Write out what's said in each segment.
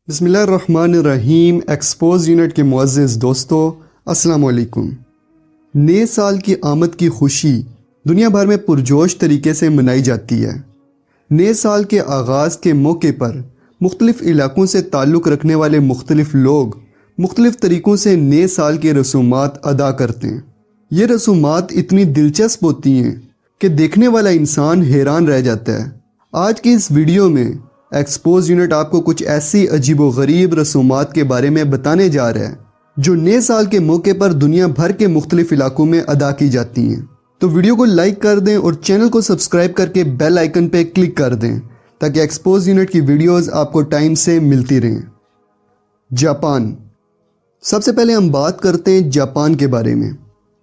बिस्मिल्लाहिर्रहमानिर्रहीम। Expose unit के मुअज़्ज़िज़ दोस्तों, अस्सलाम वालेकुम। नए साल की आमद की खुशी दुनिया भर में पुरजोश तरीके से मनाई जाती है। नए साल के आगाज़ के मौके पर मुख्तलिफ़ इलाक़ों से ताल्लुक़ रखने वाले मुख्तलिफ़ लोग मुख्तलिफ़ तरीक़ों से नए साल के रसूमात अदा करते हैं। ये रसूमात इतनी दिलचस्प होती हैं कि देखने वाला इंसान हैरान रह जाता है। आज की इस वीडियो में एक्सपोज यूनिट आपको कुछ ऐसी अजीबो गरीब रसूमात के बारे में बताने जा रहा है जो नए साल के मौके पर दुनिया भर के मुख्तलिफ इलाकों में अदा की जाती हैं। तो वीडियो को लाइक कर दें और चैनल को सब्सक्राइब करके बेल आइकन पे क्लिक कर दें ताकि एक्सपोज यूनिट की वीडियोस आपको टाइम से मिलती रहें। जापान। सबसे पहले हम बात करते हैं जापान के बारे में।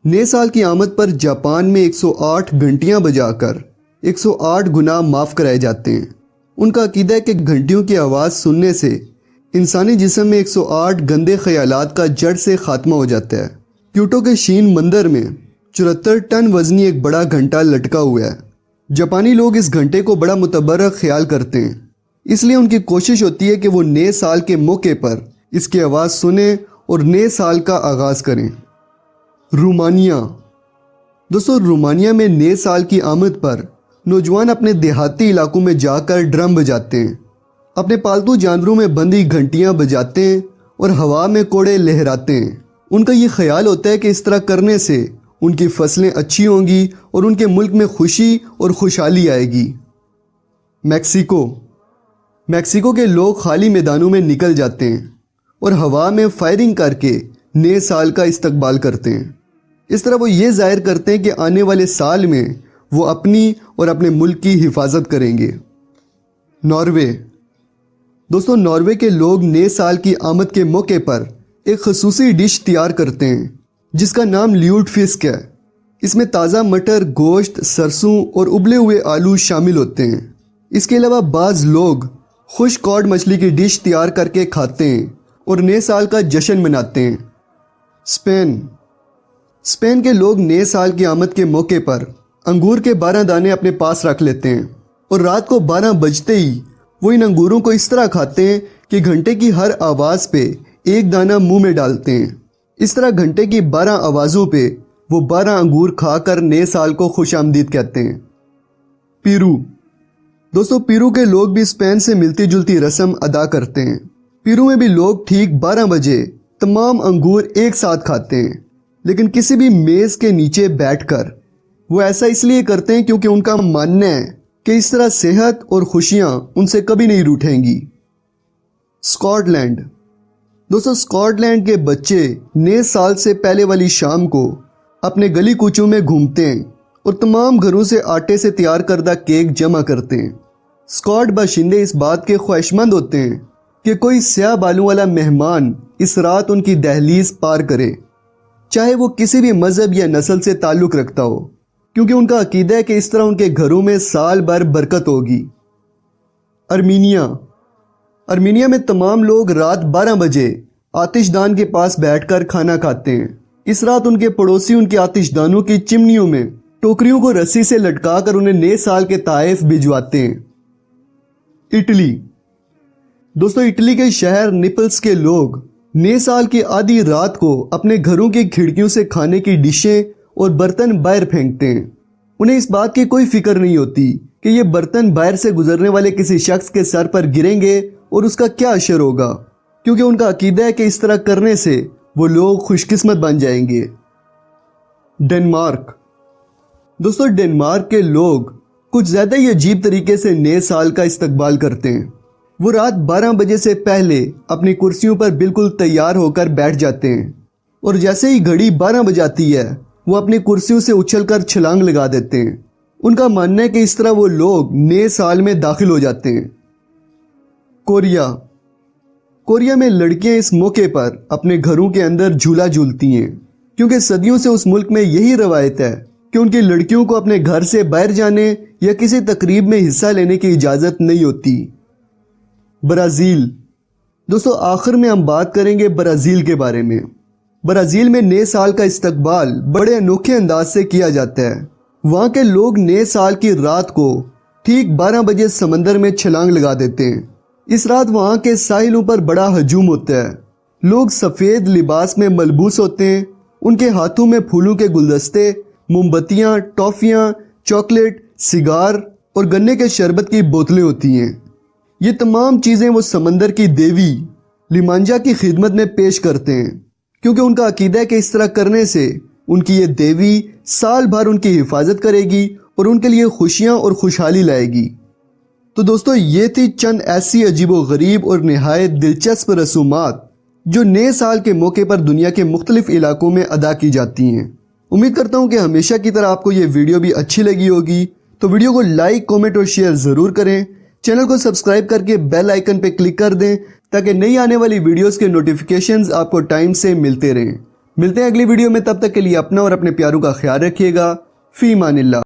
नए साल की आमद पर जापान में 108 घंटियाँ बजाकर 108 गुनाह माफ़ कराए जाते हैं। उनका अकीदा है कि घंटियों की आवाज़ सुनने से इंसानी जिस्म में 108 गंदे ख्यालात का जड़ से ख़ात्मा हो जाता है। क्योटो के शीन मंदिर में 74 टन वज़नी एक बड़ा घंटा लटका हुआ है। जापानी लोग इस घंटे को बड़ा मुतबर्रक ख्याल करते हैं, इसलिए उनकी कोशिश होती है कि वो नए साल के मौके पर इसकी आवाज़ सुने और नए साल का आगाज़ करें। रोमानिया। दोस्तों, रोमानिया में नए साल की आमद पर नौजवान अपने देहाती इलाकों में जाकर ड्रम बजाते हैं, अपने पालतू जानवरों में बंधी घंटियां बजाते हैं और हवा में कोड़े लहराते हैं। उनका ये ख्याल होता है कि इस तरह करने से उनकी फसलें अच्छी होंगी और उनके मुल्क में खुशी और खुशहाली आएगी। मैक्सिको। मैक्सिको के लोग खाली मैदानों में निकल जाते हैं और हवा में फायरिंग करके नए साल का इस्तकबाल करते हैं। इस तरह वो ये जाहिर करते हैं कि आने वाले साल में वो अपनी और अपने मुल्क की हिफाजत करेंगे। नॉर्वे। दोस्तों, नॉर्वे के लोग नए साल की आमद के मौके पर एक खसूसी डिश तैयार करते हैं जिसका नाम ल्यूटफिस्क है। इसमें ताज़ा मटर, गोश्त, सरसों और उबले हुए आलू शामिल होते हैं। इसके अलावा बाज़ लोग खुश कॉड मछली की डिश तैयार करके खाते हैं और नए साल का जश्न मनाते हैं। स्पेन। स्पेन के लोग नए साल की आमद के मौके पर अंगूर के 12 दाने अपने पास रख लेते हैं और रात को 12 बजते ही वो इन अंगूरों को इस तरह खाते हैं कि घंटे की हर आवाज़ पे एक दाना मुंह में डालते हैं। इस तरह घंटे की 12 आवाज़ों पे वो 12 अंगूर खाकर नए साल को खुशामदीद कहते हैं। पेरू। दोस्तों, पेरू के लोग भी स्पेन से मिलती जुलती रस्म अदा करते हैं। पेरू में भी लोग ठीक 12 बजे तमाम अंगूर एक साथ खाते हैं, लेकिन किसी भी मेज़ के नीचे बैठकर। वो ऐसा इसलिए करते हैं क्योंकि उनका मानना है कि इस तरह सेहत और खुशियाँ उनसे कभी नहीं रूठेंगी। स्कॉटलैंड। दोस्तों, स्कॉटलैंड के बच्चे नए साल से पहले वाली शाम को अपने गली कूचों में घूमते हैं और तमाम घरों से आटे से तैयार करदा केक जमा करते हैं। स्कॉट बाशिंदे इस बात के ख्वाहिशमंद होते हैं कि कोई स्याह बालों वाला मेहमान इस रात उनकी दहलीज पार करे, चाहे वो किसी भी मज़हब या नस्ल से ताल्लुक़ रखता हो, क्योंकि उनका अकीदा है कि इस तरह उनके घरों में साल भर बरकत होगी। अर्मीनिया। अर्मीनिया में तमाम लोग रात 12 बजे आतिशदान के पास बैठकर खाना खाते हैं। इस रात उनके पड़ोसी उनके आतिशदानों की चिमनियों में टोकरियों को रस्सी से लटकाकर उन्हें नए साल के ताइफ भिजवाते हैं। इटली। दोस्तों, इटली के शहर नेपल्स के लोग नए साल की आधी रात को अपने घरों की खिड़कियों से खाने की डिशें और बर्तन बाहर फेंकते हैं। उन्हें इस बात की कोई फिक्र नहीं होती कि ये बर्तन बाहर से गुजरने वाले किसी शख्स के सर पर गिरेंगे और उसका क्या असर होगा, क्योंकि उनका अकीदा है कि इस तरह करने से वो लोग खुशकिस्मत बन जाएंगे। डेनमार्क। दोस्तों, डेनमार्क के लोग कुछ ज़्यादा ही अजीब तरीके से नए साल का इस्तकबाल करते हैं। वो रात 12 बजे से पहले अपनी कुर्सियों पर बिल्कुल तैयार होकर बैठ जाते हैं और जैसे ही घड़ी 12 बजाती है वो अपनी कुर्सियों से उछलकर छलांग लगा देते हैं। उनका मानना है कि इस तरह वो लोग नए साल में दाखिल हो जाते हैं। कोरिया। कोरिया में लड़कियां इस मौके पर अपने घरों के अंदर झूला झूलती हैं, क्योंकि सदियों से उस मुल्क में यही रवायत है कि उनकी लड़कियों को अपने घर से बाहर जाने या किसी तकरीब में हिस्सा लेने की इजाज़त नहीं होती। ब्राज़ील। दोस्तों, आखिर में हम बात करेंगे ब्राज़ील के बारे में। ब्राज़ील में नए साल का इस्तकबाल बड़े अनोखे अंदाज से किया जाता है। वहाँ के लोग नए साल की रात को ठीक 12 बजे समंदर में छलांग लगा देते हैं। اس رات وہاں کے ساحلوں پر بڑا ہجوم ہوتا ہے۔ لوگ سفید لباس میں ملبوس ہوتے ہیں، ان کے ہاتھوں میں پھولوں کے گلدستے، موم بتیاں، ٹافیاں، چاکلیٹ، سگار اور گنے کے شربت کی بوتلیں ہوتی ہیں۔ یہ تمام چیزیں وہ سمندر کی دیوی لیمانجا کی خدمت میں پیش کرتے ہیں، کیونکہ ان کا عقیدہ ہے کہ اس طرح کرنے سے ان کی یہ دیوی سال بھر ان کی حفاظت کرے گی اور ان کے لیے خوشیاں اور خوشحالی لائے گی۔ تو دوستو، یہ تھی چند ایسی عجیب و غریب اور نہایت دلچسپ رسومات جو نئے سال کے موقع پر دنیا کے مختلف علاقوں میں ادا کی جاتی ہیں۔ امید کرتا ہوں کہ ہمیشہ کی طرح آپ کو یہ ویڈیو بھی اچھی لگی ہوگی، تو ویڈیو کو لائک، کومنٹ اور شیئر ضرور کریں۔ چینل کو سبسکرائب کر کے بیل آئیکن پہ کلک کر دیں تاکہ نئی آنے والی ویڈیوز کے نوٹیفیکیشنز آپ کو ٹائم سے ملتے رہیں۔ ملتے ہیں اگلی ویڈیو میں، تب تک کے لیے اپنا اور اپنے پیاروں کا خیال رکھیے گا۔ فی امان اللہ۔